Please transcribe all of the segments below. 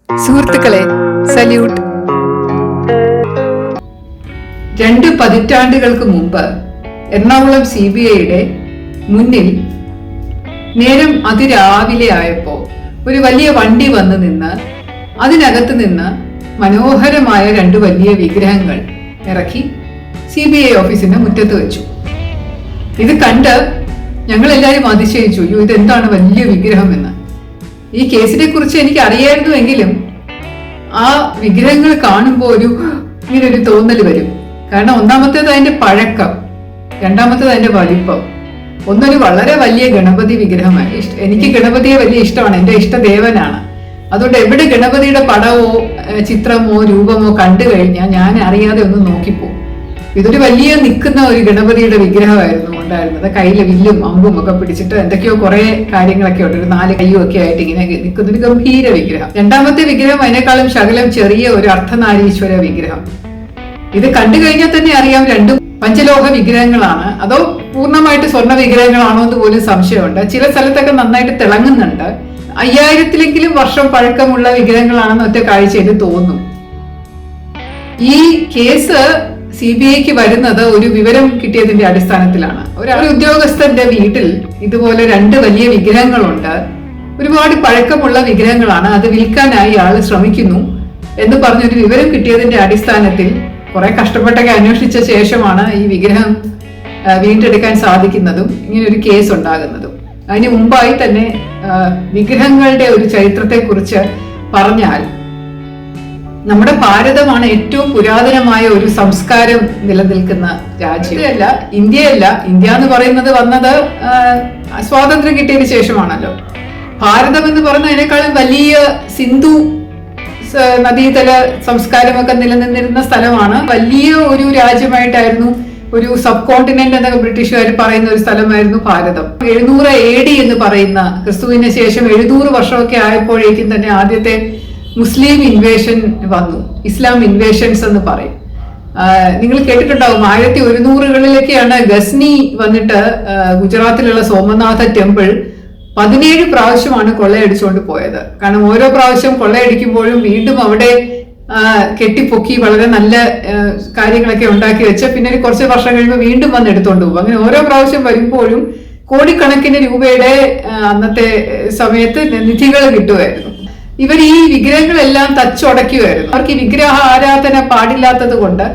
സുഹൃത്തുക്കളെ, സല്യൂട്ട്. 2 പതിറ്റാണ്ടുകൾക്ക് മുമ്പ് എറണാകുളം CBI-യുടെ മുന്നിൽ നേരം അതിരാവിലെ ആയപ്പോ ഒരു വലിയ വണ്ടി വന്ന് നിന്ന് അതിനകത്ത് നിന്ന് മനോഹരമായ 2 വലിയ വിഗ്രഹങ്ങൾ ഇറക്കി CBI ഓഫീസിന്റെ മുറ്റത്ത് വെച്ചു. ഇത് കണ്ട് ഞങ്ങളെല്ലാവരും അതിശയിച്ചു. ഇതെന്താണ് വലിയ വിഗ്രഹം എന്ന്. ഈ കേസിനെ കുറിച്ച് എനിക്ക് അറിയായിരുന്നുവെങ്കിലും ആ വിഗ്രഹങ്ങൾ കാണുമ്പോൾ ഇങ്ങനൊരു തോന്നൽ വരും. കാരണം ഒന്നാമത്തേത് അതിന്റെ പഴക്കം, രണ്ടാമത്തേത് അതിന്റെ വലിപ്പം. ഒന്നൊരു വളരെ വലിയ ഗണപതി വിഗ്രഹമായി. എനിക്ക് ഗണപതിയെ വലിയ ഇഷ്ടമാണ്, എന്റെ ഇഷ്ടദേവനാണ്. അതുകൊണ്ട് എവിടെ ഗണപതിയുടെ പടമോ ചിത്രമോ രൂപമോ കണ്ടു കഴിഞ്ഞാൽ ഞാൻ അറിയാതെ ഒന്ന് നോക്കിപ്പോകും. ഇതൊരു വലിയ നിൽക്കുന്ന ഒരു ഗണപതിയുടെ വിഗ്രഹമായിരുന്നു ഉണ്ടായിരുന്നത്. കയ്യിലെ വില്ലും അമ്പും ഒക്കെ പിടിച്ചിട്ട് എന്തൊക്കെയോ കുറെ കാര്യങ്ങളൊക്കെ ഉണ്ട്. ഒരു 4 കയ്യും ഒക്കെ ആയിട്ട് ഇങ്ങനെ നിൽക്കുന്ന ഒരു ഗംഭീര വിഗ്രഹം. രണ്ടാമത്തെ വിഗ്രഹം അതിനേക്കാളും ശകലം ചെറിയ ഒരു അർദ്ധനാരീശ്വര വിഗ്രഹം. ഇത് കണ്ടു കഴിഞ്ഞാൽ തന്നെ അറിയാം രണ്ടും പഞ്ചലോഹ വിഗ്രഹങ്ങളാണ്. അതോ പൂർണ്ണമായിട്ട് സ്വർണ്ണ വിഗ്രഹങ്ങളാണോ എന്ന് പോലും സംശയമുണ്ട്. ചില സ്ഥലത്തൊക്കെ നന്നായിട്ട് തിളങ്ങുന്നുണ്ട്. 5000-ലെങ്കിലും വർഷം പഴക്കമുള്ള വിഗ്രഹങ്ങളാണെന്ന് ഒറ്റ കാഴ്ചയിൽ തോന്നും. ഈ കേസ് CBI-ക്ക് വരുന്നത് ഒരു വിവരം കിട്ടിയതിന്റെ അടിസ്ഥാനത്തിലാണ്. ഒരു ഉദ്യോഗസ്ഥന്റെ വീട്ടിൽ ഇതുപോലെ 2 വലിയ വിഗ്രഹങ്ങളുണ്ട്. ഒരുപാട് പഴക്കമുള്ള വിഗ്രഹങ്ങളാണ്. അത് വിൽക്കാനായി ആള് ശ്രമിക്കുന്നു എന്ന് പറഞ്ഞൊരു വിവരം കിട്ടിയതിന്റെ അടിസ്ഥാനത്തിൽ കുറെ കഷ്ടപ്പെട്ടൊക്കെ അന്വേഷിച്ച ശേഷമാണ് ഈ വിഗ്രഹം വീണ്ടെടുക്കാൻ സാധിക്കുന്നതും ഇങ്ങനെ ഒരു കേസ് ഉണ്ടാകുന്നതും. അതിന് മുമ്പായി തന്നെ വിഗ്രഹങ്ങളുടെ ഒരു ചരിത്രത്തെ കുറിച്ച് പറഞ്ഞാൽ, നമ്മുടെ ഭാരതമാണ് ഏറ്റവും പുരാതനമായ ഒരു സംസ്കാരം നിലനിൽക്കുന്ന രാജ്യം. ഇന്ത്യയല്ല. ഇന്ത്യ എന്ന് പറയുന്നത് വന്നത് സ്വാതന്ത്ര്യം കിട്ടിയതിന് ശേഷമാണല്ലോ. ഭാരതം എന്ന് പറയുന്നതിനേക്കാളും വലിയ സിന്ധു നദീതല സംസ്കാരമൊക്കെ നിലനിന്നിരുന്ന സ്ഥലമാണ്. വലിയ ഒരു രാജ്യമായിട്ടായിരുന്നു, ഒരു സബ് കോണ്ടിനെന്റ് എന്നൊക്കെ ബ്രിട്ടീഷുകാർ പറയുന്ന ഒരു സ്ഥലമായിരുന്നു ഭാരതം. 700 AD എന്ന് പറയുന്ന ക്രിസ്തുവിന് ശേഷം 700 വർഷമൊക്കെ ആയപ്പോഴേക്കും തന്നെ ആദ്യത്തെ മുസ്ലിം ഇൻവേഷൻ വന്നു. ഇസ്ലാം ഇൻവേഷൻസ് എന്ന് പറയും. നിങ്ങൾ കേട്ടിട്ടുണ്ടാവും, 1100-കളിലൊക്കെയാണ് ഗസ്നി വന്നിട്ട് ഗുജറാത്തിലുള്ള സോമനാഥ ടെമ്പിൾ 17 പ്രാവശ്യമാണ് കൊള്ളയടിച്ചുകൊണ്ട് പോയത്. കാരണം ഓരോ പ്രാവശ്യം കൊള്ളയടിക്കുമ്പോഴും വീണ്ടും അവിടെ കെട്ടിപ്പൊക്കി വളരെ നല്ല കാര്യങ്ങളൊക്കെ ഉണ്ടാക്കി വെച്ച് പിന്നെ കുറച്ച് വർഷം കഴിയുമ്പോൾ വീണ്ടും വന്ന് എടുത്തോണ്ട് പോകും. അങ്ങനെ ഓരോ പ്രാവശ്യം വരുമ്പോഴും കോടിക്കണക്കിന് രൂപയുടെ അന്നത്തെ സമയത്ത് നിധികൾ കിട്ടുമായിരുന്നു. ഇവർ ഈ വിഗ്രഹങ്ങളെല്ലാം തച്ചുടയ്ക്കുമായിരുന്നു. അവർക്ക് ഈ വിഗ്രഹ ആരാധന പാടില്ലാത്തത് കൊണ്ട്,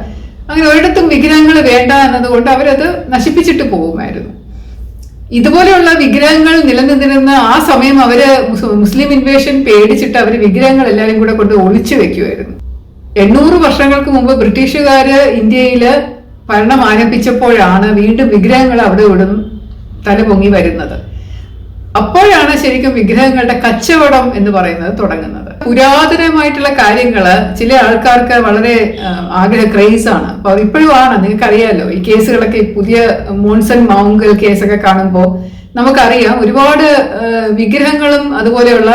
അങ്ങനെ ഒരിടത്തും വിഗ്രഹങ്ങൾ വേണ്ട എന്നതുകൊണ്ട് അവരത് നശിപ്പിച്ചിട്ട് പോകുമായിരുന്നു. ഇതുപോലെയുള്ള വിഗ്രഹങ്ങൾ നിലനിന്നിരുന്ന ആ സമയം അവര് മുസ്ലിം ഇൻവേഷൻ പേടിച്ചിട്ട് അവര് വിഗ്രഹങ്ങൾ എല്ലാവരും കൂടെ കൊണ്ട് ഒളിച്ചു വെക്കുമായിരുന്നു. 800 വർഷങ്ങൾക്ക് മുമ്പ് ബ്രിട്ടീഷുകാര് ഇന്ത്യയില് ഭരണം ആരംഭിച്ചപ്പോഴാണ് വീണ്ടും വിഗ്രഹങ്ങൾ അവിടെ ഇവിടും തലപൊങ്ങി വരുന്നത്. അപ്പോഴാണ് ശരിക്കും വിഗ്രഹങ്ങളുടെ കച്ചവടം എന്ന് പറയുന്നത് തുടങ്ങുന്നത്. പുരാതനമായിട്ടുള്ള കാര്യങ്ങള് ചില ആൾക്കാർക്ക് വളരെ ക്രേസ് ആണ്. അപ്പൊ ഇപ്പോഴും ആണ്, നിങ്ങൾക്ക് അറിയാലോ, ഈ കേസുകളൊക്കെ പുതിയ മോൺസൺ മൗങ്കൽ കേസൊക്കെ കാണുമ്പോൾ നമുക്കറിയാം ഒരുപാട് വിഗ്രഹങ്ങളും അതുപോലെയുള്ള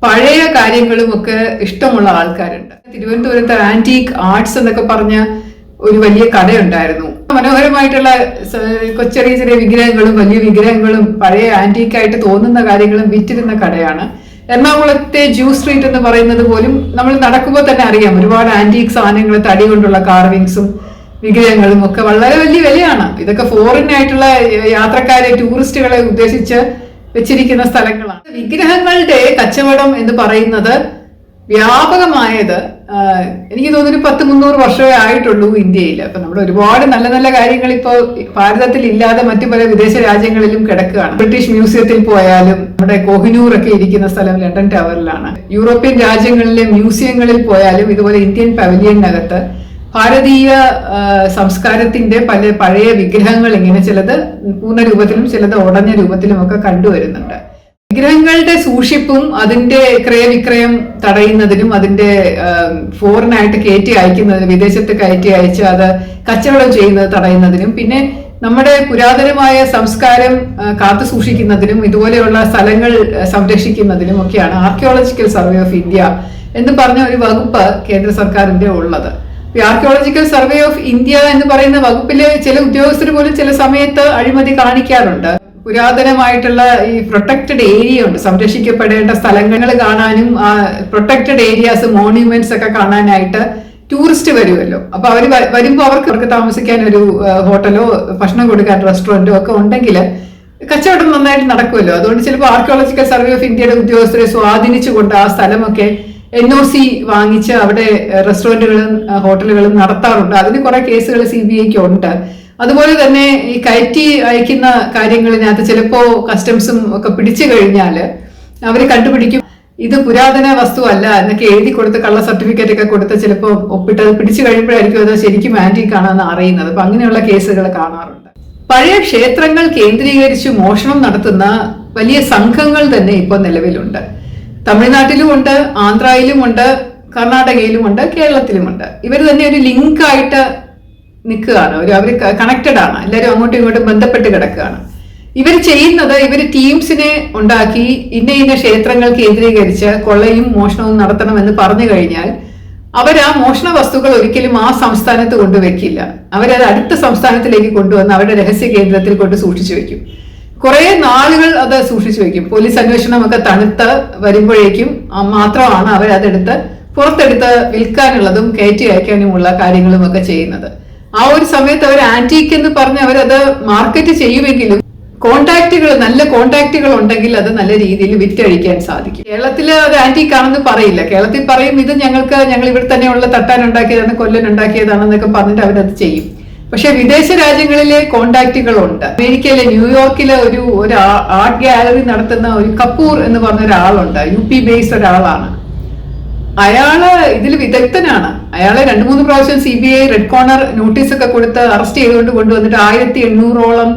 പഴയ കാര്യങ്ങളും ഒക്കെ ഇഷ്ടമുള്ള ആൾക്കാരുണ്ട്. തിരുവനന്തപുരത്ത് ആന്റീക് ആർട്സ് എന്നൊക്കെ പറഞ്ഞ ഒരു വലിയ കടയുണ്ടായിരുന്നു. മനോഹരമായിട്ടുള്ള ചെറിയ ചെറിയ വിഗ്രഹങ്ങളും വലിയ വിഗ്രഹങ്ങളും പഴയ ആന്റീക്കായിട്ട് തോന്നുന്ന കാര്യങ്ങളും വിറ്റിരുന്ന കടയാണ്. എറണാകുളത്തെ ജൂ സ്ട്രീറ്റ് എന്ന് പറയുന്നത് പോലും നമ്മൾ നടക്കുമ്പോൾ തന്നെ അറിയാം. ഒരുപാട് ആന്റീക് സാധനങ്ങൾ, തടി കൊണ്ടുള്ള കാർവിങ്സും വിഗ്രഹങ്ങളും ഒക്കെ വളരെ വലിയ വിലയാണ്. ഇതൊക്കെ ഫോറിനായിട്ടുള്ള യാത്രക്കാരെ, ടൂറിസ്റ്റുകളെ ഉദ്ദേശിച്ച് വെച്ചിരിക്കുന്ന സ്ഥലങ്ങളാണ്. വിഗ്രഹങ്ങളുടെ കച്ചവടം എന്ന് പറയുന്നത് വ്യാപകമായത് എനിക്ക് തോന്നുന്നു 100-300 വർഷമേ ആയിട്ടുള്ളൂ ഇന്ത്യയിൽ. അപ്പൊ നമ്മുടെ ഒരുപാട് നല്ല നല്ല കാര്യങ്ങൾ ഇപ്പോൾ ഭാരതത്തിൽ ഇല്ലാതെ മറ്റു പല വിദേശ രാജ്യങ്ങളിലും കിടക്കുകയാണ്. ബ്രിട്ടീഷ് മ്യൂസിയത്തിൽ പോയാലും, നമ്മുടെ കോഹിനൂർ ഒക്കെ ഇരിക്കുന്ന സ്ഥലം ലണ്ടൻ ടവറിലാണ്. യൂറോപ്യൻ രാജ്യങ്ങളിലെ മ്യൂസിയങ്ങളിൽ പോയാലും ഇതുപോലെ ഇന്ത്യൻ പവലിയനകത്ത് ഭാരതീയ സംസ്കാരത്തിന്റെ പല പഴയ വിഗ്രഹങ്ങൾ ഇങ്ങനെ ചിലത് പൂർണ്ണ രൂപത്തിലും ചിലത് ഉടഞ്ഞ രൂപത്തിലും ഒക്കെ കണ്ടുവരുന്നുണ്ട്. വിഗ്രഹങ്ങളുടെ സൂക്ഷിപ്പും അതിന്റെ ക്രയവിക്രയം തടയുന്നതിനും അതിന്റെ ഫോറിനായിട്ട് കയറ്റി അയക്കുന്നതിനും, വിദേശത്ത് കയറ്റി അയച്ച് അത് കച്ചവടം ചെയ്യുന്നത് തടയുന്നതിനും, പിന്നെ നമ്മുടെ പുരാതനമായ സംസ്കാരം കാത്തു സൂക്ഷിക്കുന്നതിനും ഇതുപോലെയുള്ള സ്ഥലങ്ങൾ സംരക്ഷിക്കുന്നതിനും ഒക്കെയാണ് ആർക്കിയോളജിക്കൽ സർവേ ഓഫ് ഇന്ത്യ എന്ന് പറഞ്ഞ ഒരു വകുപ്പ് കേന്ദ്ര സർക്കാരിന്റെ ഉള്ളത്. ആർക്കിയോളജിക്കൽ സർവേ ഓഫ് ഇന്ത്യ എന്ന് പറയുന്ന വകുപ്പിലെ ചില ഉദ്യോഗസ്ഥർ പോലും ചില സമയത്ത് അഴിമതി കാണിക്കാറുണ്ട്. പുരാതനമായിട്ടുള്ള ഈ പ്രൊട്ടക്റ്റഡ് ഏരിയ ഉണ്ട്, സംരക്ഷിക്കപ്പെടേണ്ട സ്ഥലങ്ങൾ കാണാനും പ്രൊട്ടക്റ്റഡ് ഏരിയാസ് മോണ്യുമെന്റ്സ് ഒക്കെ കാണാനായിട്ട് ടൂറിസ്റ്റ് വരുമല്ലോ. അപ്പൊ അവര് വരുമ്പോൾ അവർക്ക് താമസിക്കാൻ ഒരു ഹോട്ടലോ ഭക്ഷണം കൊടുക്കാൻ റെസ്റ്റോറന്റോ ഒക്കെ ഉണ്ടെങ്കിൽ കച്ചവടം നന്നായിട്ട് നടക്കുമല്ലോ. അതുകൊണ്ട് ചിലപ്പോൾ ആർക്കിയോളജിക്കൽ സർവേ ഓഫ് ഇന്ത്യയുടെ ഉദ്യോഗസ്ഥരെ സ്വാധീനിച്ചുകൊണ്ട് ആ സ്ഥലമൊക്കെ NOC വാങ്ങിച്ച് അവിടെ റെസ്റ്റോറന്റുകളും ഹോട്ടലുകളും നടത്താറുണ്ട്. അതിന് കുറെ കേസുകൾ CBIക്ക് ഉണ്ട്. അതുപോലെ തന്നെ ഈ കയറ്റി അയക്കുന്ന കാര്യങ്ങളിനകത്ത് ചിലപ്പോ കസ്റ്റംസും ഒക്കെ പിടിച്ചു കഴിഞ്ഞാൽ അവർ കണ്ടുപിടിക്കും ഇത് പുരാതന വസ്തു അല്ല എന്നൊക്കെ എഴുതി കൊടുത്ത് കള്ള സർട്ടിഫിക്കറ്റ് ഒക്കെ കൊടുത്ത് ചിലപ്പോൾ ഒപ്പിട്ട് പിടിച്ചു കഴിയുമ്പോഴായിരിക്കും അത് ശരിക്കും ആന്റിക് ആണെന്ന് അറിയുന്നത്. അപ്പൊ അങ്ങനെയുള്ള കേസുകൾ കാണാറുണ്ട്. പഴയ ക്ഷേത്രങ്ങൾ കേന്ദ്രീകരിച്ച് മോഷണം നടത്തുന്ന വലിയ സംഘങ്ങൾ തന്നെ ഇപ്പോൾ നിലവിലുണ്ട്. തമിഴ്നാട്ടിലുമുണ്ട്, ആന്ധ്രയിലുമുണ്ട്, കർണാടകയിലുമുണ്ട്, കേരളത്തിലുമുണ്ട്. ഇവർ തന്നെ ഒരു ലിങ്ക് ആയിട്ട് നിൽക്കുകയാണ്. അവർ കണക്റ്റഡ് ആണ്, എല്ലാവരും അങ്ങോട്ടും ഇങ്ങോട്ടും ബന്ധപ്പെട്ട് കിടക്കുകയാണ്. ഇവർ ചെയ്യുന്നത് ഇവർ ടീംസിനെ ഉണ്ടാക്കി ഇന്ന ക്ഷേത്രങ്ങൾ കേന്ദ്രീകരിച്ച് കൊള്ളയും മോഷണവും നടത്തണമെന്ന് പറഞ്ഞു കഴിഞ്ഞാൽ അവർ ആ മോഷണ വസ്തുക്കൾ ഒരിക്കലും ആ സംസ്ഥാനത്ത് കൊണ്ടുവെക്കില്ല. അവരത് അടുത്ത സംസ്ഥാനത്തിലേക്ക് കൊണ്ടുവന്ന് അവരുടെ രഹസ്യ കേന്ദ്രത്തിൽ കൊണ്ട് സൂക്ഷിച്ചു വെക്കും. കുറെ നാളുകൾ അത് സൂക്ഷിച്ചു വെക്കും. പോലീസ് അന്വേഷണമൊക്കെ തണുത്ത് വരുമ്പോഴേക്കും മാത്രമാണ് അവരതെടുത്ത് പുറത്തെടുത്ത് വിൽക്കാനുള്ളതും കയറ്റി അയക്കാനുമുള്ള കാര്യങ്ങളും ഒക്കെ ചെയ്യുന്നത്. ആ ഒരു സമയത്ത് അവർ ആന്റീക്ക് എന്ന് പറഞ്ഞ് അവരത് മാർക്കറ്റ് ചെയ്യുമെങ്കിലും നല്ല കോണ്ടാക്റ്റുകൾ ഉണ്ടെങ്കിൽ അത് നല്ല രീതിയിൽ വിറ്റഴിക്കാൻ സാധിക്കും. കേരളത്തിൽ അത് ആന്റീക്ക് ആണെന്ന് പറയില്ല. കേരളത്തിൽ പറയും ഇത് ഞങ്ങൾ ഇവിടെ തന്നെയുള്ള തട്ടാൻ ഉണ്ടാക്കിയതാണ്, കൊല്ലൻ ഉണ്ടാക്കിയതാണെന്നൊക്കെ പറഞ്ഞിട്ട് അവരത് ചെയ്യും. പക്ഷെ വിദേശ രാജ്യങ്ങളിലെ കോണ്ടാക്റ്റുകൾ ഉണ്ട്. അമേരിക്കയിലെ ന്യൂയോർക്കിലെ ഒരു ആർട്ട് ഗാലറി നടത്തുന്ന ഒരു കപൂർ എന്ന് പറഞ്ഞ ഒരാളുണ്ട്. UP ബേസ്ഡ് ഒരാളാണ്. അയാള് ഇതിൽ വിദഗ്ധനാണ്. അയാളെ 2-3 പ്രാവശ്യം CBI റെഡ് കോർണർ നോട്ടീസ് ഒക്കെ കൊടുത്ത് അറസ്റ്റ് ചെയ്തുകൊണ്ട് കൊണ്ടുവന്നിട്ട് 1800ഓളം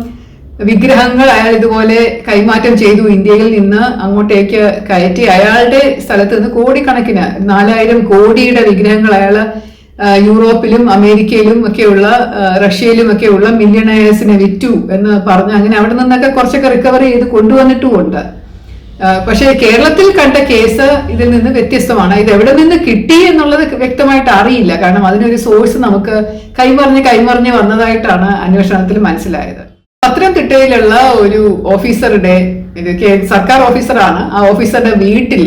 വിഗ്രഹങ്ങൾ അയാൾ ഇതുപോലെ കൈമാറ്റം ചെയ്തു. ഇന്ത്യയിൽ നിന്ന് അങ്ങോട്ടേക്ക് കയറ്റി അയാളുടെ സ്ഥലത്ത് നിന്ന് കോടിക്കണക്കിന് 4000 കോടിയുടെ വിഗ്രഹങ്ങൾ അയാൾ യൂറോപ്പിലും അമേരിക്കയിലും ഒക്കെയുള്ള റഷ്യയിലും ഒക്കെയുള്ള മില്യണയേഴ്സിനെ വിറ്റു എന്ന് പറഞ്ഞ് അങ്ങനെ അവിടെ നിന്നൊക്കെ കുറച്ചൊക്കെ റിക്കവറി ചെയ്ത് കൊണ്ടുവന്നിട്ടുമുണ്ട്. പക്ഷേ കേരളത്തിൽ കണ്ട കേസ് ഇതിൽ നിന്ന് വ്യത്യസ്തമാണ്. ഇത് എവിടെ നിന്ന് കിട്ടി എന്നുള്ളത് വ്യക്തമായിട്ട് അറിയില്ല. കാരണം അതിനൊരു സോഴ്സ് നമുക്ക് കൈമറിഞ്ഞ് വന്നതായിട്ടാണ് അന്വേഷണത്തിൽ മനസ്സിലായത്. പത്തനംതിട്ടയിലുള്ള ഒരു ഓഫീസറുടെ, ഇത് സർക്കാർ ഓഫീസറാണ്, ആ ഓഫീസറുടെ വീട്ടിൽ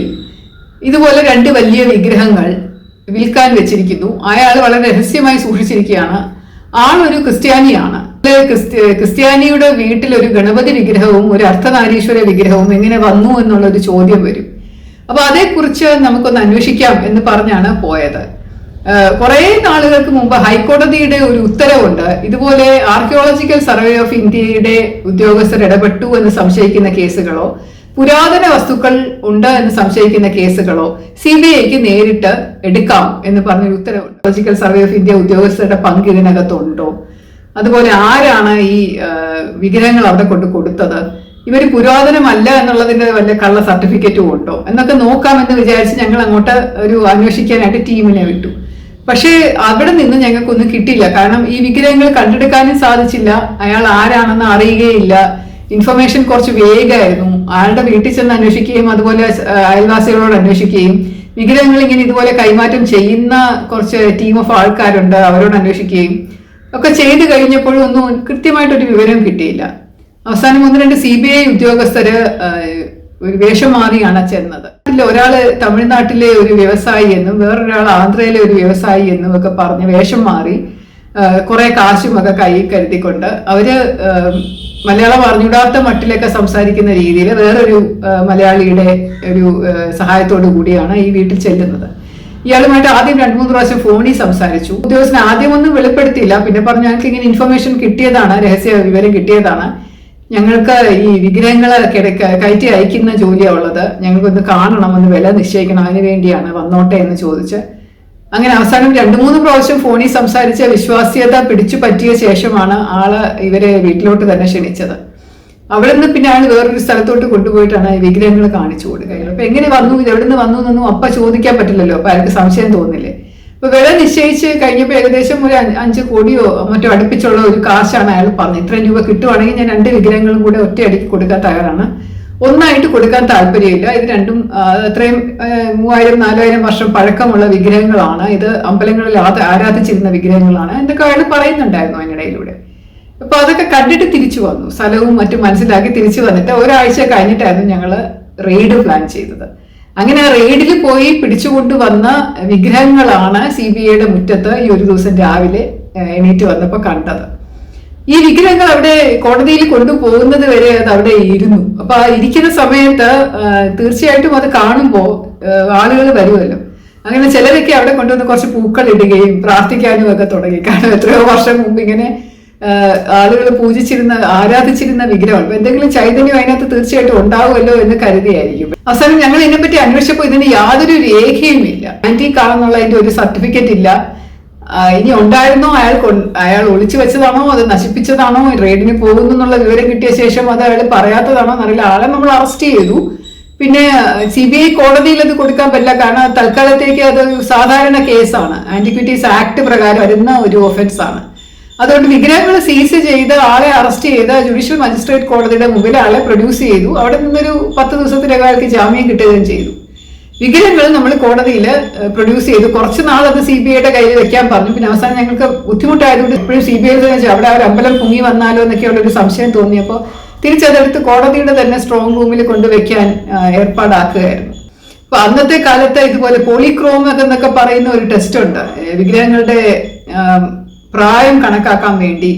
ഇതുപോലെ 2 വലിയ വിഗ്രഹങ്ങൾ വിൽക്കാൻ വെച്ചിരിക്കുന്നു. അയാൾ വളരെ രഹസ്യമായി സൂക്ഷിച്ചിരിക്കുകയാണ്. ആളൊരു ക്രിസ്ത്യാനിയാണ്. ക്രിസ്ത്യാനിയുടെ വീട്ടിൽ ഒരു ഗണപതി വിഗ്രഹവും ഒരു അർദ്ധനാരീശ്വര വിഗ്രഹവും എങ്ങനെ വന്നു എന്നുള്ള ഒരു ചോദ്യം വരും. അപ്പൊ അതേക്കുറിച്ച് നമുക്കൊന്ന് അന്വേഷിക്കാം എന്ന് പറഞ്ഞാണ് പോയത്. കുറെ നാളുകൾക്ക് മുമ്പ് ഹൈക്കോടതിയുടെ ഒരു ഉത്തരവുണ്ട്. ഇതുപോലെ ആർക്കിയോളജിക്കൽ സർവേ ഓഫ് ഇന്ത്യയുടെ ഉദ്യോഗസ്ഥർ ഇടപെട്ടു എന്ന് സംശയിക്കുന്ന കേസുകളോ പുരാതന വസ്തുക്കൾ ഉണ്ട് എന്ന് സംശയിക്കുന്ന കേസുകളോ CBIക്ക് നേരിട്ട് എടുക്കാം എന്ന് പറഞ്ഞൊരു ഉത്തരവുണ്ട്. ആർക്കിയോളജിക്കൽ സർവേ ഓഫ് ഇന്ത്യ ഉദ്യോഗസ്ഥരുടെ പങ്ക് ഇതിനകത്തുണ്ടോ? അതുപോലെ ആരാണ് ഈ വിഗ്രഹങ്ങൾ അവിടെ കൊണ്ട് കൊടുത്തത്? ഇവർ പുരാതനമല്ല എന്നുള്ളതിന്റെ വല്ല കള്ള സർട്ടിഫിക്കറ്റും ഉണ്ടോ എന്നൊക്കെ നോക്കാമെന്ന് വിചാരിച്ച് ഞങ്ങൾ അങ്ങോട്ട് ഒരു അന്വേഷിക്കാനായിട്ട് ടീമിനെ വിട്ടു. പക്ഷേ അവിടെ നിന്ന് ഞങ്ങൾക്കൊന്നും കിട്ടിയില്ല. കാരണം ഈ വിഗ്രഹങ്ങൾ കണ്ടെടുക്കാനും സാധിച്ചില്ല. അയാൾ ആരാണെന്ന് അറിയുകയില്ല. ഇൻഫർമേഷൻ കുറച്ച് വേഗമായിരുന്നു. ആളുടെ വീട്ടിൽ ചെന്ന് അന്വേഷിക്കുകയും അതുപോലെ അയൽവാസികളോട് അന്വേഷിക്കുകയും വിഗ്രഹങ്ങൾ ഇങ്ങനെ ഇതുപോലെ കൈമാറ്റം ചെയ്യുന്ന കുറച്ച് ടീം ഓഫ് ആൾക്കാരുണ്ട്, അവരോട് അന്വേഷിക്കുകയും ഒക്കെ ചെയ്തു കഴിഞ്ഞപ്പോഴും ഒന്നും കൃത്യമായിട്ടൊരു വിവരം കിട്ടിയില്ല. അവസാനം 1-2 CBI ഉദ്യോഗസ്ഥര് ഒരു വേഷം മാറിയാണ് ചെന്നത്. ഒരാള് തമിഴ്നാട്ടിലെ ഒരു വ്യവസായി എന്നും വേറൊരാൾ ആന്ധ്രയിലെ ഒരു വ്യവസായി എന്നും ഒക്കെ പറഞ്ഞ് വേഷം മാറി കുറെ കാശുമൊക്കെ കൈ കരുതിക്കൊണ്ട് അവര് മലയാളം അറിഞ്ഞൂടാത്ത മട്ടിലൊക്കെ സംസാരിക്കുന്ന രീതിയിൽ വേറൊരു മലയാളിയുടെ ഒരു സഹായത്തോടു കൂടിയാണ് ഈ വീട്ടിൽ ചെല്ലുന്നത്. ഇയാളുമായിട്ട് ആദ്യം 2-3 പ്രാവശ്യം ഫോണിൽ സംസാരിച്ചു. ഉദ്യോഗസ്ഥന് ആദ്യമൊന്നും വെളിപ്പെടുത്തിയില്ല. പിന്നെ പറഞ്ഞു ഞങ്ങൾക്ക് ഇങ്ങനെ ഇൻഫർമേഷൻ കിട്ടിയതാണ്, രഹസ്യ വിവരം കിട്ടിയതാണ്, ഞങ്ങൾക്ക് ഈ വിഗ്രഹങ്ങൾ കയറ്റി അയക്കുന്ന ജോലിയാണ് ഉള്ളത്, ഞങ്ങൾക്കൊന്ന് കാണണം, ഒന്ന് വില നിശ്ചയിക്കണം, അതിനു വേണ്ടിയാണ് വന്നോട്ടെ എന്ന് ചോദിച്ച് അങ്ങനെ അവസാനം 2-3 പ്രാവശ്യം ഫോണിൽ സംസാരിച്ച വിശ്വാസ്യത പിടിച്ചു പറ്റിയ ശേഷമാണ് ആള് ഇവരെ വീട്ടിലോട്ട് തന്നെ ക്ഷണിച്ചത്. അവിടെ നിന്ന് പിന്നെ അയാൾ വേറൊരു സ്ഥലത്തോട്ട് കൊണ്ടുപോയിട്ടാണ് ഈ വിഗ്രഹങ്ങൾ കാണിച്ചു കൊടുക്കുക. അപ്പൊ എങ്ങനെ വന്നു, ഇത് എവിടെ നിന്ന് വന്നു എന്നൊന്നും അപ്പ ചോദിക്കാൻ പറ്റില്ലല്ലോ. അപ്പൊ അയാൾക്ക് സംശയം തോന്നില്ലേ. അപ്പൊ വില നിശ്ചയിച്ച് കഴിഞ്ഞപ്പോൾ ഏകദേശം ഒരു 5 കോടിയോ മറ്റോ അടുപ്പിച്ചുള്ള ഒരു കാശാണ് അയാൾ പറഞ്ഞത്. ഇത്രയും രൂപ കിട്ടുവാണെങ്കിൽ ഞാൻ 2 വിഗ്രഹങ്ങളും കൂടെ ഒറ്റയടിക്ക് കൊടുക്കാൻ തയ്യാറാണ്, ഒന്നായിട്ട് കൊടുക്കാൻ താല്പര്യമില്ല. ഇത് രണ്ടും അത്രയും 3000-4000 വർഷം പഴക്കമുള്ള വിഗ്രഹങ്ങളാണ്, ഇത് അമ്പലങ്ങളിൽ ആരാധിച്ചിരുന്ന വിഗ്രഹങ്ങളാണ് എന്തൊക്കെ അയാൾ പറയുന്നുണ്ടായിരുന്നു അതിനിടയിലൂടെ. അപ്പൊ അതൊക്കെ കണ്ടിട്ട് തിരിച്ചു വന്നു, സ്ഥലവും മറ്റും മനസ്സിലാക്കി തിരിച്ചു വന്നിട്ട് ഒരാഴ്ച കഴിഞ്ഞിട്ടായിരുന്നു ഞങ്ങള് റെയ്ഡ് പ്ലാൻ ചെയ്തത്. അങ്ങനെ റെയ്ഡിൽ പോയി പിടിച്ചുകൊണ്ട് വന്ന വിഗ്രഹങ്ങളാണ് CBI-യുടെ മുറ്റത്ത് ഈ ഒരു ദിവസം രാവിലെ എണീറ്റ് വന്നപ്പോൾ കണ്ടത്. ഈ വിഗ്രഹങ്ങൾ അവിടെ കോടതിയിൽ കൊണ്ടുപോകുന്നത് വരെ അത് അവിടെ ഇരുന്നു. അപ്പൊ ആ ഇരിക്കുന്ന സമയത്ത് തീർച്ചയായിട്ടും അത് കാണുമ്പോൾ ആളുകൾ വരുമല്ലോ. അങ്ങനെ ചിലരൊക്കെ അവിടെ കൊണ്ടുവന്ന് കുറച്ച് പൂക്കൾ ഇടുകയും പ്രാർത്ഥിക്കാനും ഒക്കെ തുടങ്ങി. കാരണം എത്രയോ വർഷം മുമ്പ് ഇങ്ങനെ ആളുകൾ പൂജിച്ചിരുന്ന ആരാധിച്ചിരുന്ന വിഗ്രഹം, അപ്പൊ എന്തെങ്കിലും ചൈതന്യം അതിനകത്ത് തീർച്ചയായിട്ടും ഉണ്ടാവുമല്ലോ എന്ന് കരുതിയായിരിക്കും. അവസാനം ഞങ്ങൾ ഇതിനെപ്പറ്റി അന്വേഷിച്ചപ്പോൾ ഇതിന് യാതൊരു രേഖയും ഇല്ല. ആന്റിക് ആണെന്നുള്ള അതിന്റെ ഒരു സർട്ടിഫിക്കറ്റ് ഇല്ല. ഇനി ഉണ്ടായിരുന്നോ, അയാൾ ഒളിച്ചു വെച്ചതാണോ, അത് നശിപ്പിച്ചതാണോ, റെയ്ഡിന് പോകുന്നു എന്നുള്ള വിവരം കിട്ടിയ ശേഷം അത് അയാൾ പറയാത്തതാണോ എന്നറിയില്ല. ആളെ നമ്മൾ അറസ്റ്റ് ചെയ്തു. പിന്നെ CBI കോടതിയിൽ അത് കൊടുക്കാൻ പറ്റില്ല, കാരണം തൽക്കാലത്തേക്ക് അത് സാധാരണ കേസാണ്, ആന്റിക്വിറ്റീസ് ആക്ട് പ്രകാരം വരുന്ന ഒരു ഒഫൻസ് ആണ്. അതുകൊണ്ട് വിഗ്രഹങ്ങൾ സീസ് ചെയ്ത് ആളെ അറസ്റ്റ് ചെയ്ത് ജുഡീഷ്യൽ മജിസ്ട്രേറ്റ് കോടതിയുടെ മുമ്പിൽ ആളെ പ്രൊഡ്യൂസ് ചെയ്തു. അവിടെ നിന്നൊരു 10 ദിവസത്തിനകം അയാൾക്ക് ജാമ്യം കിട്ടുകയും ചെയ്തു. വിഗ്രഹങ്ങൾ നമ്മൾ കോടതിയിൽ പ്രൊഡ്യൂസ് ചെയ്തു. കുറച്ച് നാൾ അത് CBI-യുടെ കയ്യിൽ വെക്കാൻ പറഞ്ഞു. പിന്നെ അവസാനം ഞങ്ങൾക്ക് ബുദ്ധിമുട്ടായതുകൊണ്ട് എപ്പോഴും CBI അവിടെ ഒരു അമ്പലം പൊങ്ങി വന്നാലോ എന്നൊക്കെയുള്ള ഒരു സംശയം തോന്നിയപ്പോൾ തിരിച്ചതെടുത്ത് കോടതിയുടെ തന്നെ സ്ട്രോങ് റൂമിൽ കൊണ്ടുവയ്ക്കാൻ ഏർപ്പാടാക്കുകയായിരുന്നു. അപ്പൊ അന്നത്തെ കാലത്ത് ഇതുപോലെ പോളിക്രോം എന്നൊക്കെ പറയുന്ന ഒരു ടെസ്റ്റ് ഉണ്ട് വിഗ്രഹങ്ങളുടെ പ്രായം കണക്കാക്കാൻ വേണ്ടി.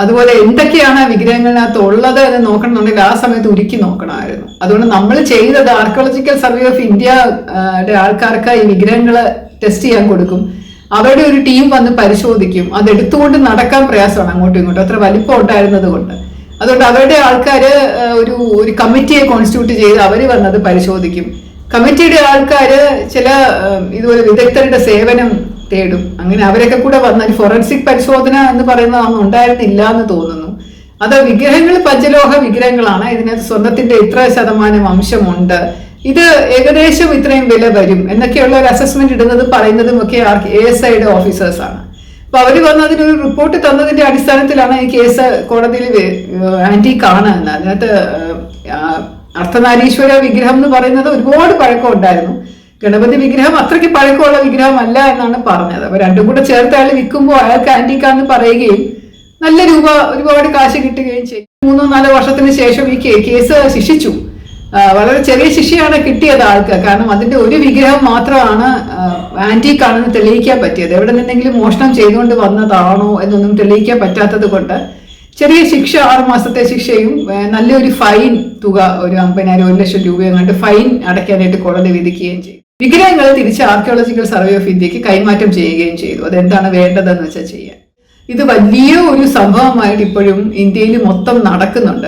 അതുപോലെ എന്തൊക്കെയാണ് വിഗ്രഹങ്ങളിനകത്ത് ഉള്ളത് എന്ന് നോക്കണമെന്നുണ്ടെങ്കിൽ ആ സമയത്ത് ഉരുക്കി നോക്കണമായിരുന്നു. അതുകൊണ്ട് നമ്മൾ ചെയ്തത് ആർക്കിയോളജിക്കൽ സർവേ ഓഫ് ഇന്ത്യയുടെ ആൾക്കാർക്ക് ഈ വിഗ്രഹങ്ങൾ ടെസ്റ്റ് ചെയ്യാൻ കൊടുക്കും. അവരുടെ ഒരു ടീം വന്ന് പരിശോധിക്കും. അത് എടുത്തുകൊണ്ട് നടക്കാൻ പ്രയാസമാണ് അങ്ങോട്ടും ഇങ്ങോട്ടും, അത്ര വലിപ്പം ഉണ്ടായിരുന്നത് കൊണ്ട്. അതുകൊണ്ട് അവരുടെ ആൾക്കാർ ഒരു കമ്മിറ്റിയെ കോൺസ്റ്റിറ്റ്യൂട്ട് ചെയ്ത് അവർ വന്നത് പരിശോധിക്കും. കമ്മിറ്റിയുടെ ആൾക്കാർ ചില ഇതുപോലെ വിദഗ്ധരുടെ സേവനം തേടും. അങ്ങനെ അവരൊക്കെ കൂടെ വന്ന ഒരു ഫോറൻസിക് പരിശോധന എന്ന് പറയുന്നത് അന്ന് ഉണ്ടായിരുന്നില്ല എന്ന് തോന്നുന്നു. അത് വിഗ്രഹങ്ങൾ പഞ്ചലോഹ വിഗ്രഹങ്ങളാണ്, ഇതിനകത്ത് സ്വർണത്തിന്റെ ഇത്ര ശതമാനം അംശമുണ്ട്, ഇത് ഏകദേശം ഇത്രയും വില വരും എന്നൊക്കെയുള്ള ഒരു അസസ്മെന്റ് ഇടുന്നത് പറയുന്നതും ഒക്കെ ASIയുടെ ഓഫീസേഴ്സാണ്. അപ്പൊ അവര് വന്ന് അതിനൊരു റിപ്പോർട്ട് തന്നതിന്റെ അടിസ്ഥാനത്തിലാണ് ഈ കേസ് കോടതിയിൽ ആന്റിക് ആണ് എന്ന്. അതിനകത്ത് അർദ്ധനാരീശ്വര വിഗ്രഹം എന്ന് പറയുന്നത് ഒരുപാട് പഴക്കം ഉണ്ടായിരുന്നു. ഗണപതി വിഗ്രഹം അത്രയ്ക്ക് പഴക്കമുള്ള വിഗ്രഹമല്ല എന്നാണ് പറഞ്ഞത്. അപ്പൊ രണ്ടും കൂടെ ചേർത്ത് അയാൾ വിൽക്കുമ്പോൾ അയാൾക്ക് ആന്റിക്കാന്ന് പറയുകയും നല്ല രൂപ ഒരുപാട് കാശ് കിട്ടുകയും ചെയ്യും. 3-4 വർഷത്തിന് ശേഷം ഈ കേസ് ശിക്ഷിച്ചു. വളരെ ചെറിയ ശിക്ഷയാണ് കിട്ടിയത് ആൾക്ക്. കാരണം അതിന്റെ ഒരു വിഗ്രഹം മാത്രമാണ് ആന്റിക് ആണെന്ന് തെളിയിക്കാൻ പറ്റിയത്. എവിടെ നിന്നെങ്കിലും മോഷണം ചെയ്തുകൊണ്ട് വന്നതാണോ എന്നൊന്നും തെളിയിക്കാൻ പറ്റാത്തത് കൊണ്ട് ചെറിയ ശിക്ഷ, 6 മാസത്തെ ശിക്ഷയും നല്ലൊരു ഫൈൻ തുക, ഒരു 50,000 1 ലക്ഷം രൂപയോ കണ്ട് ഫൈൻ അടയ്ക്കാനായിട്ട് കോടതി വിധിക്കുകയും ചെയ്തു. വിഗ്രഹങ്ങൾ തിരിച്ച് ആർക്കിയോളജിക്കൽ സർവേ ഓഫ് ഇന്ത്യക്ക് കൈമാറ്റം ചെയ്യുകയും ചെയ്തു. അതെന്താണ് വേണ്ടതെന്ന് വെച്ചാൽ ചെയ്യാൻ. ഇത് വലിയ ഒരു സംഭവമായിട്ട് ഇപ്പോഴും ഇന്ത്യയിൽ മൊത്തം നടക്കുന്നുണ്ട്.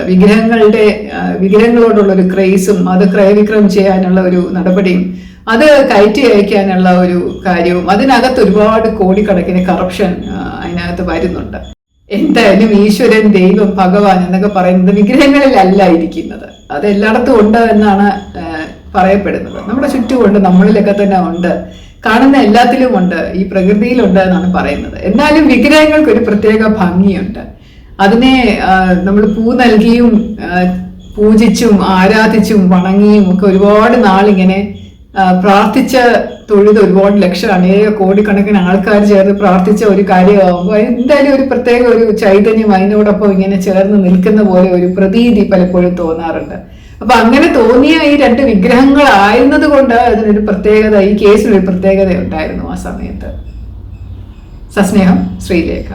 വിഗ്രഹങ്ങളോടുള്ള ഒരു ക്രേസും അത് ക്രയവിക്രയം ചെയ്യാനുള്ള ഒരു നടപടിയും അത് കയറ്റി അയക്കാനുള്ള ഒരു കാര്യവും അതിനകത്ത് ഒരുപാട് കോടിക്കണക്കിന് കറപ്ഷൻ അതിനകത്ത് വരുന്നുണ്ട്. എന്തായാലും ഈശ്വരൻ, ദൈവം, ഭഗവാൻ എന്നൊക്കെ പറയുന്നത് വിഗ്രഹങ്ങളിലല്ല ഇരിക്കുന്നത്. അത് എല്ലായിടത്തും ഉണ്ട് എന്നാണ് പറയപ്പെടുന്നത്. നമ്മുടെ ചുറ്റുമുണ്ട്, നമ്മളിലൊക്കെ തന്നെ ഉണ്ട്, കാണുന്ന എല്ലാത്തിലും ഉണ്ട്, ഈ പ്രകൃതിയിലുണ്ട് എന്നാണ് പറയുന്നത്. എന്നാലും വിഗ്രഹങ്ങൾക്ക് ഒരു പ്രത്യേക ഭംഗിയുണ്ട്. അതിനെ നമ്മൾ പൂ നൽകിയും പൂജിച്ചും ആരാധിച്ചും വണങ്ങിയും ഒക്കെ ഒരുപാട് നാളിങ്ങനെ പ്രാർത്ഥിച്ച തൊഴുത് ഒരുപാട് ലക്ഷമാണ്, കോടിക്കണക്കിന് ആൾക്കാർ ചേർന്ന് പ്രാർത്ഥിച്ച ഒരു കാര്യമാകുമ്പോൾ എന്തായാലും ഒരു പ്രത്യേക ഒരു ചൈതന്യം അതിനോടൊപ്പം ഇങ്ങനെ ചേർന്ന് നിൽക്കുന്ന പോലെ ഒരു പ്രതീതി പലപ്പോഴും തോന്നാറുണ്ട്. അപ്പൊ അങ്ങനെ തോന്നിയ ഈ 2 വിഗ്രഹങ്ങളായിരുന്നത് കൊണ്ട് അതിനൊരു പ്രത്യേകത, ഈ കേസിനൊരു പ്രത്യേകത ഉണ്ടായിരുന്നു ആ സമയത്ത്. സസ്നേഹം, ശ്രീലേഖ.